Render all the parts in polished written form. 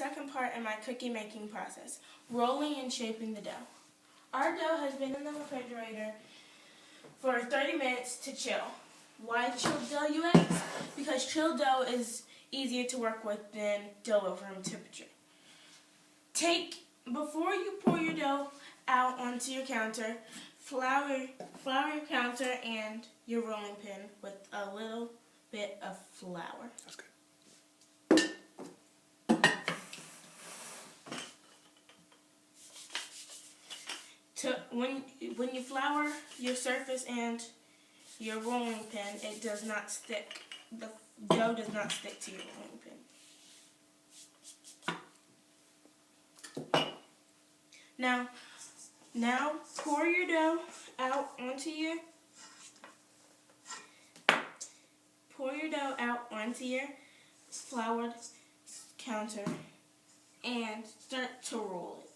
second part in my cookie making process, rolling and shaping the dough. Our dough has been in the refrigerator for 30 minutes to chill. Why chilled dough, you ask? Because chilled dough is easier to work with than dough at room temperature. Before you pour your dough out onto your counter, flour your counter and your rolling pin with a little bit of flour. That's good. When you flour your surface and your rolling pin, it does not stick. The dough does not stick to your rolling pin. Now pour your dough out onto your floured counter and start to roll it.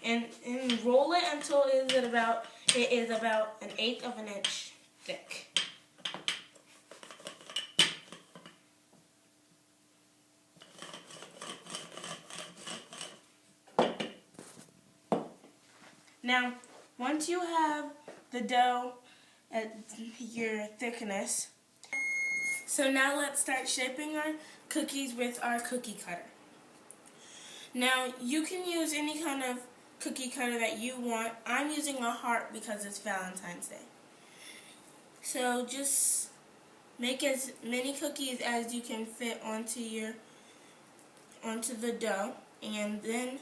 And roll it until it is about an eighth of an inch thick. Now, once you have the dough at your thickness, so now let's start shaping our cookies with our cookie cutter. Now, you can use any kind of cookie cutter that you want. I'm using a heart because it's Valentine's Day. So just make as many cookies as you can fit onto the dough, and then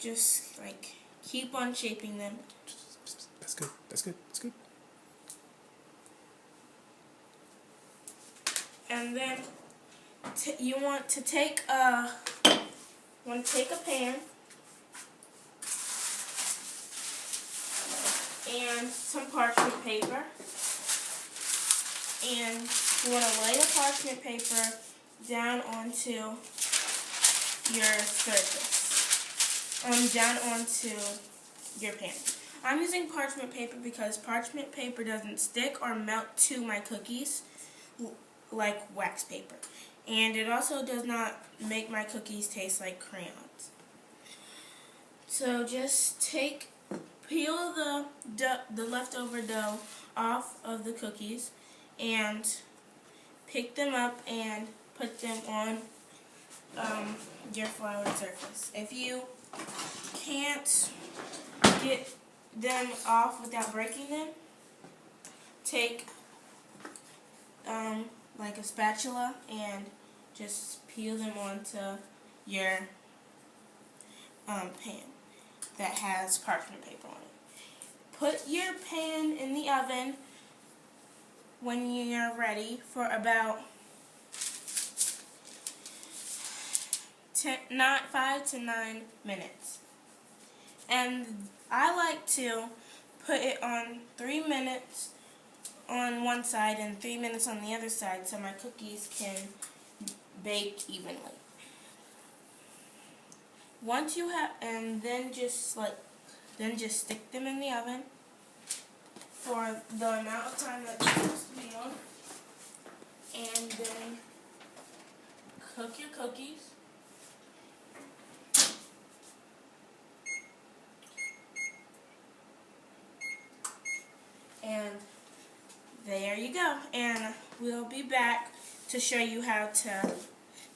just like keep on shaping them. That's good. That's good. That's good. And then you want to take a pan and some parchment paper, and you want to lay the parchment paper down onto your surface, down onto your pan. I'm using parchment paper because parchment paper doesn't stick or melt to my cookies like wax paper. And it also does not make my cookies taste like crayons. So just peel the leftover dough off of the cookies and pick them up and put them on your floured surface. If you can't get them off without breaking them, take like a spatula and just peel them onto your pan that has parchment paper on it. Put your pan in the oven when you're ready for about 5 to 9 minutes. And I like to put it on 3 minutes on one side and 3 minutes on the other side so my cookies can bake evenly. Once you have, and then just stick them in the oven for the amount of time that you're supposed to be on, and then cook your cookies. And there you go. And we'll be back to show you how to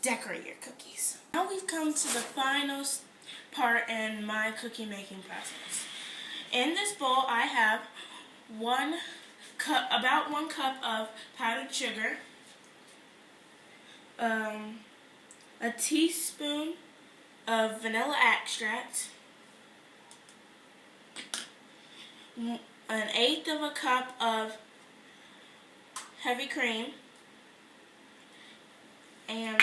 decorate your cookies. Now we've come to the final part in my cookie making process. In this bowl I have about 1 cup of powdered sugar, a teaspoon of vanilla extract, 1/8 of a cup of heavy cream, and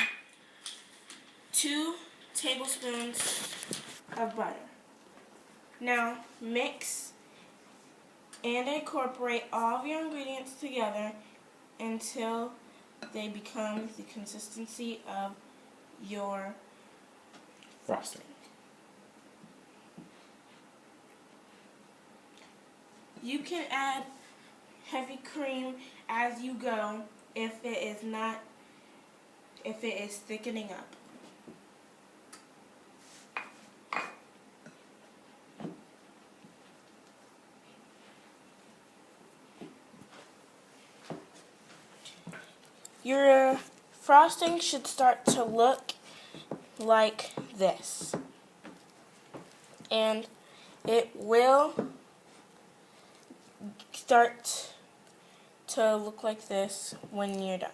2 tablespoons of butter. Now mix and incorporate all of your ingredients together until they become the consistency of your Frosting. You can add heavy cream as you go if it is thickening up. Your frosting should start to look like this. And it will start to look like this when you're done.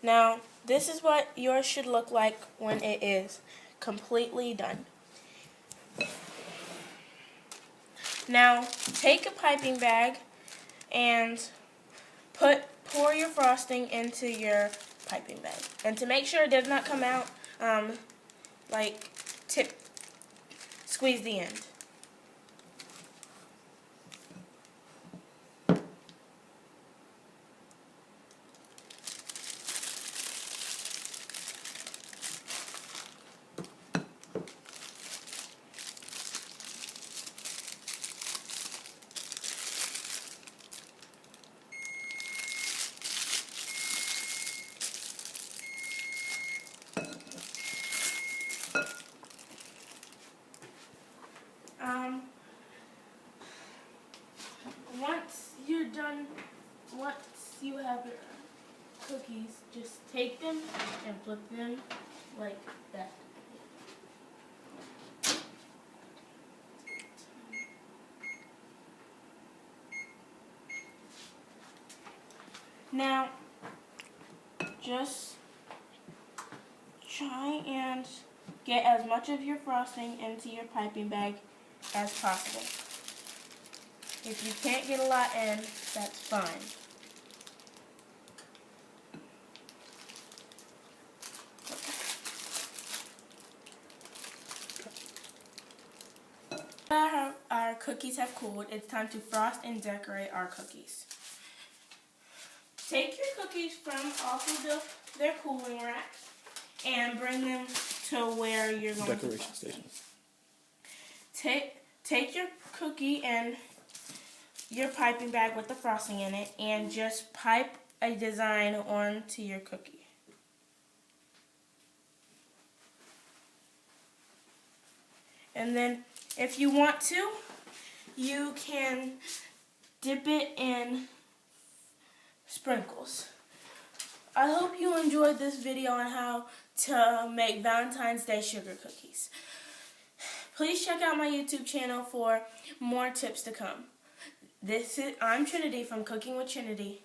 Now, this is what yours should look like when it is completely done. Now, take a piping bag and pour your frosting into your piping bag. And to make sure it does not come out, squeeze the end. Once you have your cookies, just take them and flip them like that. Now, just try and get as much of your frosting into your piping bag as possible. If you can't get a lot in, that's fine. Our cookies have cooled, it's time to frost and decorate our cookies. Take your cookies from off of their cooling rack and bring them to where you're going Decoration to station. Take your cookie and your piping bag with the frosting in it and just pipe a design onto your cookie. And then if you want to, you can dip it in sprinkles. I hope you enjoyed this video on how to make Valentine's Day sugar cookies. Please check out my YouTube channel for more tips to come. I'm Trinity from Cooking with Trinity.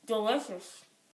Delicious.